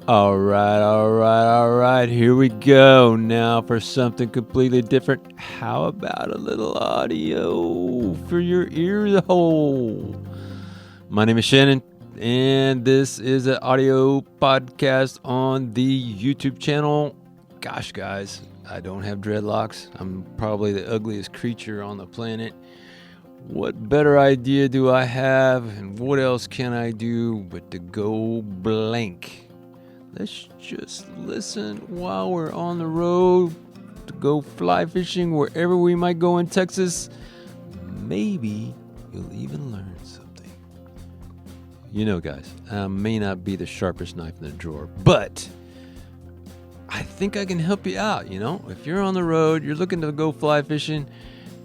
All right. Here we go. Now for something completely different. How about a little audio for your ear hole? My name is Shannon, and this is an audio podcast on the YouTube channel. Gosh, guys, I don't have dreadlocks. I'm probably the ugliest creature on the planet. What better idea do I have, and what else can I do but to go blank? Let's just listen while we're on the road to go fly fishing wherever we might go in Texas. Maybe you'll even learn something. You know, guys, I may not be the sharpest knife in the drawer, but I think I can help you out, you know? If you're on the road, you're looking to go fly fishing,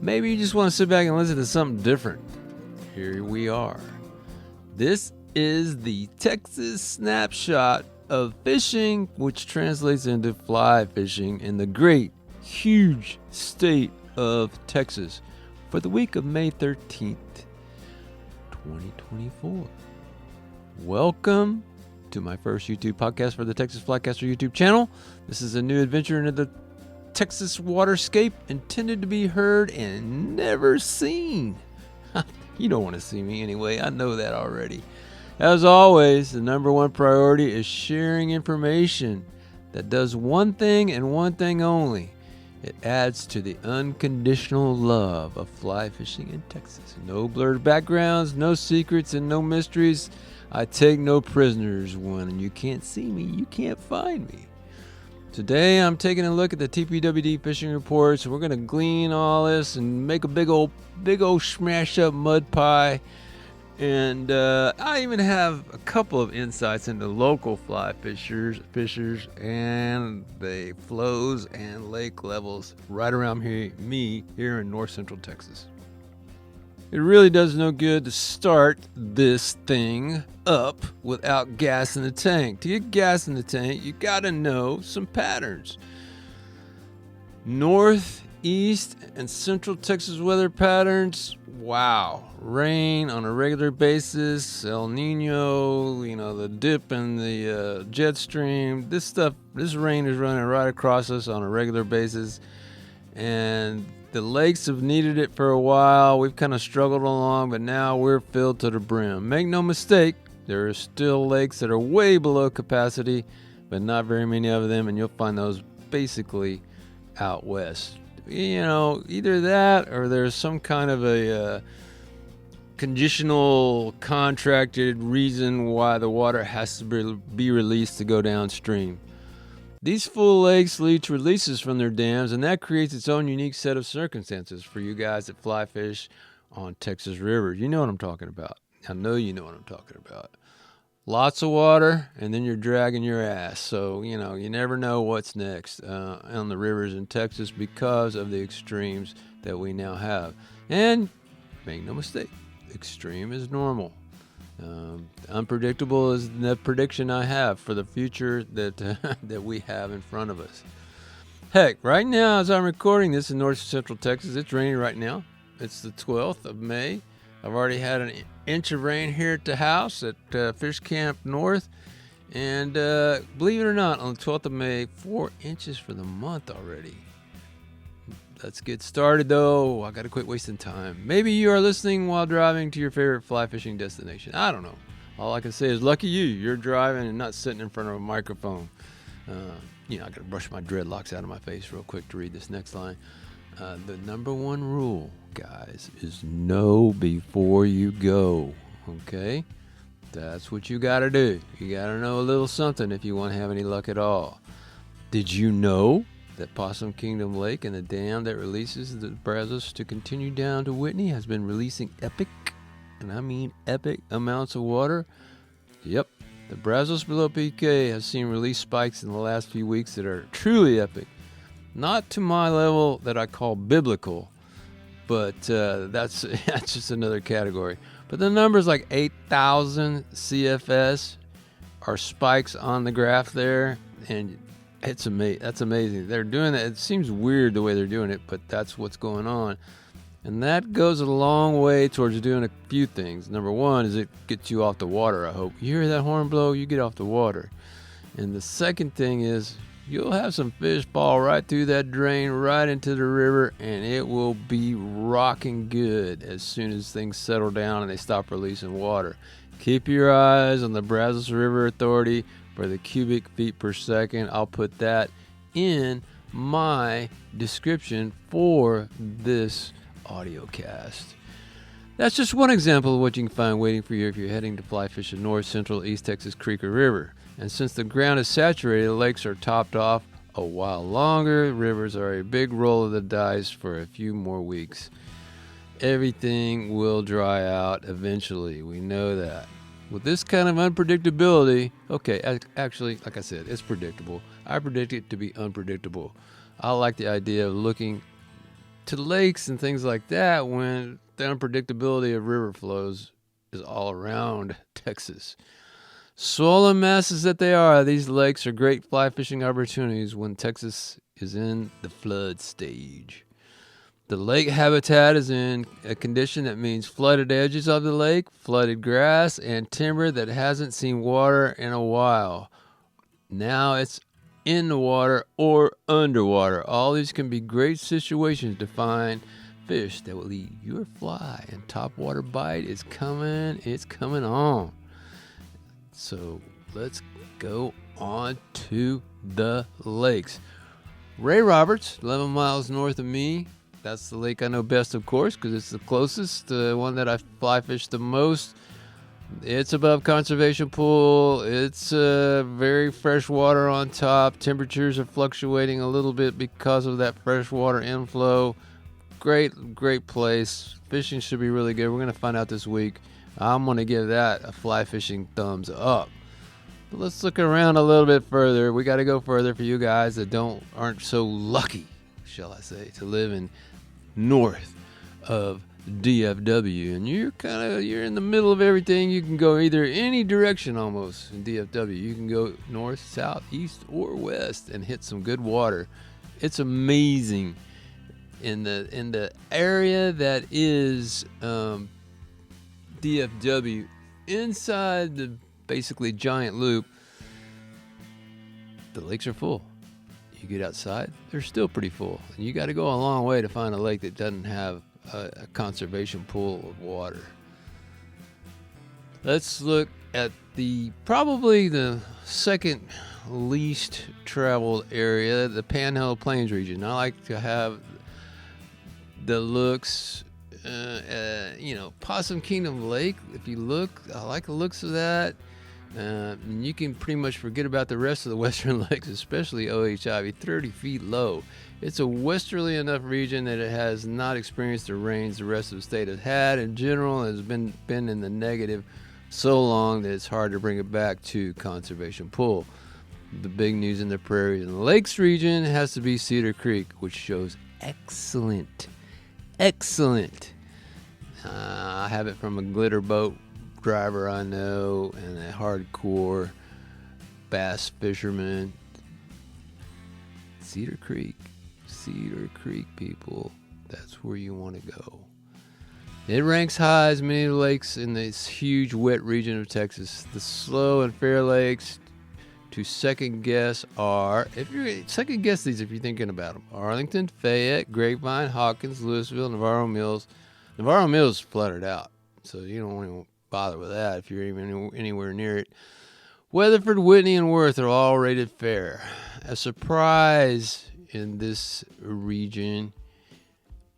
maybe you just want to sit back and listen to something different. Here we are. This is the Texas Snapshot of fishing, which translates into fly fishing in the great, huge state of Texas for the week of May 13th, 2024. Welcome to my first YouTube podcast for the Texas Flycaster YouTube channel. This is a new adventure into the Texas waterscape intended to be heard and never seen. You don't want to see me anyway. I know that already. As always, the number one priority is sharing information that does one thing and one thing only. It adds to the unconditional love of fly fishing in Texas. No blurred backgrounds, no secrets, and no mysteries. I take no prisoners. When you can't see me, you can't find me. Today, I'm taking a look at the TPWD fishing reports. We're going to glean all this and make a big old smash up mud pie. And I even have a couple of insights into local fly fishers and the flows and lake levels right around me here in north central Texas. It really does no good to start this thing up without gas in the tank. To get gas in the tank, you got to know some patterns. North, east, and central Texas weather patterns. Wow. Rain on a regular basis, El Nino, the dip in the jet stream. This rain is running right across us on a regular basis. And the lakes have needed it for a while. We've kind of struggled along, but now we're filled to the brim. Make no mistake, there are still lakes that are way below capacity, but not very many of them, and you'll find those basically out west. Either that or there's some kind of a conditional contracted reason why the water has to be released to go downstream. These full lakes lead to releases from their dams, and that creates its own unique set of circumstances for you guys that fly fish on Texas rivers. You know what I'm talking about. I know you know what I'm talking about. Lots of water, and then you're dragging your ass. So, you never know what's next on the rivers in Texas because of the extremes that we now have. And make no mistake, extreme is normal. Unpredictable is the prediction I have for the future that we have in front of us. Heck, right now as I'm recording this in north central Texas, it's raining right now. It's the 12th of May. I've already had an inch of rain here at the house at Fish Camp North. And believe it or not, on the 12th of May, 4 inches for the month already. Let's get started, though. I got to quit wasting time. Maybe you are listening while driving to your favorite fly fishing destination. I don't know. All I can say is lucky you. You're driving and not sitting in front of a microphone. I got to brush my dreadlocks out of my face real quick to read this next line. The number one rule, guys, is know before you go. Okay? That's what you got to do. You got to know a little something if you want to have any luck at all. Did you know that Possum Kingdom Lake and the dam that releases the Brazos to continue down to Whitney has been releasing epic, and I mean epic, amounts of water? Yep. The Brazos below PK has seen release spikes in the last few weeks that are truly epic. Not to my level that I call biblical, but that's just another category. But the numbers like 8,000 CFS are spikes on the graph there, and that's amazing. They're doing that. It seems weird the way they're doing it, but that's what's going on. And that goes a long way towards doing a few things. Number one is it gets you off the water, I hope. You hear that horn blow, you get off the water. And the second thing is you'll have some fish fall right through that drain, right into the river, and it will be rocking good as soon as things settle down and they stop releasing water. Keep your eyes on the Brazos River Authority for the cubic feet per second. I'll put that in my description for this audio cast. That's just one example of what you can find waiting for you if you're heading to fly fish in North, Central, East Texas Creek or River. And since the ground is saturated, the lakes are topped off a while longer. Rivers are a big roll of the dice for a few more weeks. Everything will dry out eventually. We know that. With this kind of unpredictability, okay, actually, like I said, it's predictable. I predict it to be unpredictable. I like the idea of looking to lakes and things like that when the unpredictability of river flows is all around Texas. Swollen masses that they are, these lakes are great fly fishing opportunities when Texas is in the flood stage. The lake habitat is in a condition that means flooded edges of the lake, flooded grass, and timber that hasn't seen water in a while. Now it's in the water or underwater. All these can be great situations to find fish that will eat your fly, and topwater bite is coming. It's coming on. So let's go on to the lakes. Ray Roberts, 11 miles north of me. That's the lake I know best, of course, because it's the closest, one that I fly fish the most. It's above conservation pool. It's very fresh water on top. Temperatures are fluctuating a little bit because of that fresh water inflow. Great place. Fishing should be really good. We're going to find out this week. I'm going to give that a fly fishing thumbs up. But let's look around a little bit further. We got to go further for you guys that aren't so lucky, shall I say, to live in north of DFW, and you're in the middle of everything. You can go either any direction almost in DFW. You can go north, south, east, or west and hit some good water. It's amazing in the area that is DFW, inside the basically giant loop. The lakes are full. You get outside, they're still pretty full. And you got to go a long way to find a lake that doesn't have a conservation pool of water. Let's look at probably the second least traveled area, the Panhandle Plains region. I like to have the looks, Possum Kingdom Lake. If you look, I like the looks of that. And you can pretty much forget about the rest of the western lakes, especially OHI, 30 feet low. It's a westerly enough region that it has not experienced the rains the rest of the state has had. In general, it has been in the negative so long that it's hard to bring it back to conservation pool. The big news in the prairies and lakes region has to be Cedar Creek, which shows excellent. I have it from a glitter boat driver I know and a hardcore bass fisherman. Cedar Creek, people, that's where you want to go. It ranks high as many lakes in this huge wet region of Texas. The slow and fair lakes to second guess are, if you're thinking about them, Arlington, Fayette, Grapevine, Hawkins, Louisville, Navarro Mills. Navarro Mills flooded out, so you don't want to bother with that if you're even anywhere near it. Weatherford, Whitney, and Worth are all rated fair. A surprise in this region,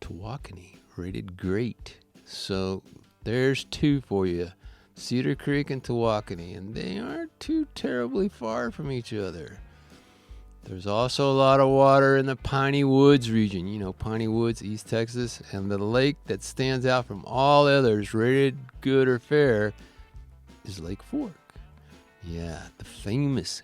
Tawakoni, rated great. So there's two for you, Cedar Creek and Tawakoni, and they aren't too terribly far from each other. There's also a lot of water in the Piney Woods region, Piney Woods, East Texas, and the lake that stands out from all others rated good or fair is Lake Fork. Yeah, the famous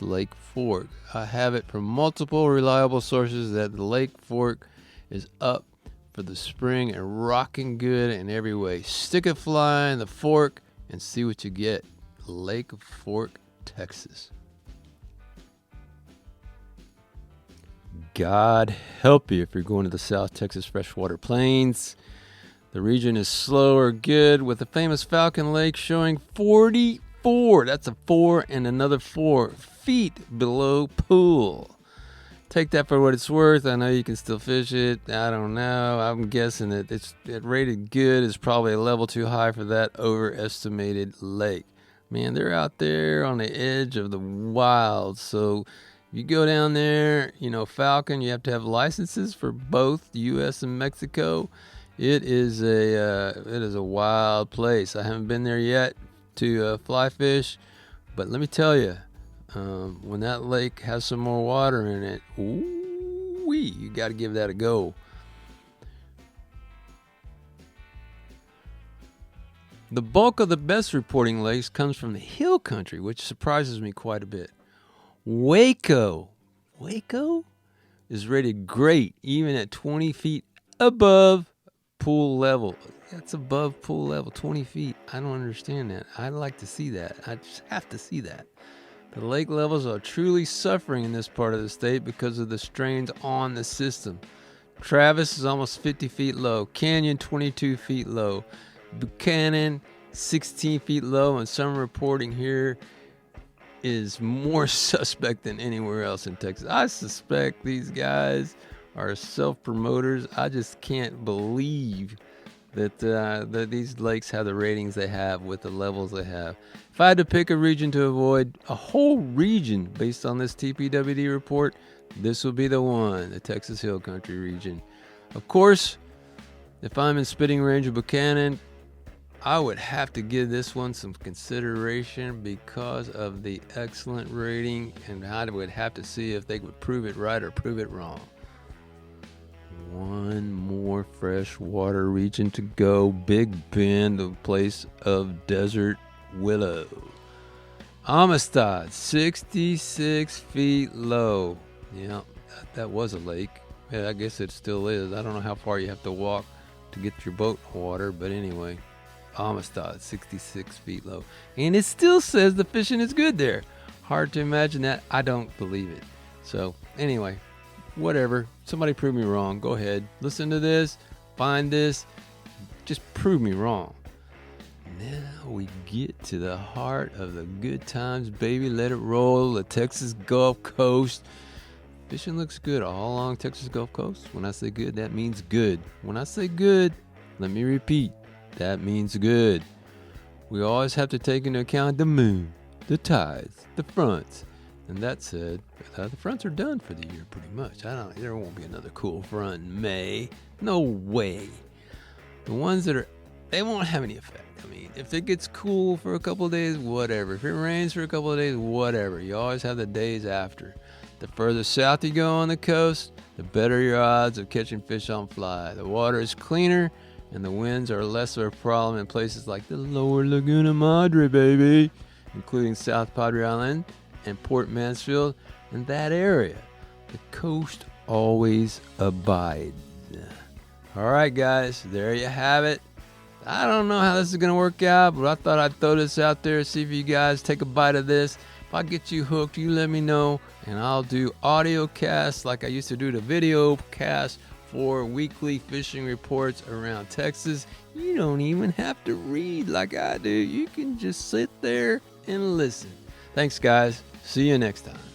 Lake Fork. I have it from multiple reliable sources that the Lake Fork is up for the spring and rocking good in every way. Stick a fly in the fork and see what you get. Lake Fork, Texas. God help you if you're going to the South Texas freshwater plains. The region is slow or good, with the famous Falcon Lake showing 40 4. That's a 4 and another 4 feet below pool. Take that for what it's worth. I know you can still fish it. I don't know. I'm guessing that it rated good. It's probably a level too high for that overestimated lake. Man, they're out there on the edge of the wild. So you go down there, Falcon, you have to have licenses for both U.S. and Mexico. It is a wild place. I haven't been there yet to fly fish, but let me tell you, when that lake has some more water in it, ooh-wee, you got to give that a go. The bulk of the best reporting lakes comes from the hill country, which surprises me quite a bit. Waco is rated great, even at 20 feet above pool level. That's above pool level, 20 feet. I don't understand that. I'd like to see that. I just have to see that. The lake levels are truly suffering in this part of the state because of the strains on the system. Travis is almost 50 feet low. Canyon, 22 feet low. Buchanan, 16 feet low. And some reporting here is more suspect than anywhere else in Texas. I suspect these guys are self-promoters. I just can't believe that these lakes have the ratings they have with the levels they have. If I had to pick a region to avoid, a whole region based on this TPWD report, this will be the one, the Texas Hill Country region. Of course, if I'm in spitting range of Buchanan, I would have to give this one some consideration because of the excellent rating, and I would have to see if they would prove it right or prove it wrong. One more freshwater region to go. Big Bend, the place of desert willow. Amistad, 66 feet low. Yeah, that was a lake. Yeah, I guess it still is. I don't know how far you have to walk to get your boat in water, but anyway, Amistad, 66 feet low. And it still says the fishing is good there. Hard to imagine that. I don't believe it. So anyway, whatever. Somebody prove me wrong. Go ahead. Listen to this. Find this. Just prove me wrong. Now we get to the heart of the good times, baby. Let it roll. The Texas Gulf Coast. Fishing looks good all along Texas Gulf Coast. When I say good, that means good. When I say good, let me repeat. That means good. We always have to take into account the moon, the tides, the fronts. And that said, the fronts are done for the year pretty much. There won't be another cool front in May. No way. The ones that they won't have any effect. I mean, if it gets cool for a couple of days, whatever. If it rains for a couple of days, whatever. You always have the days after. The further south you go on the coast, the better your odds of catching fish on fly. The water is cleaner, and the winds are less of a problem in places like the lower Laguna Madre, baby, including South Padre Island and Port Mansfield and that area. The coast always abides. All right, guys, there you have it. I don't know how this is going to work out, but I thought I'd throw this out there, see if you guys take a bite of this. If I get you hooked, you let me know, and I'll do audio casts like I used to do the video cast for weekly fishing reports around Texas. You don't even have to read like I do. You can just sit there and listen. Thanks, guys. See you next time.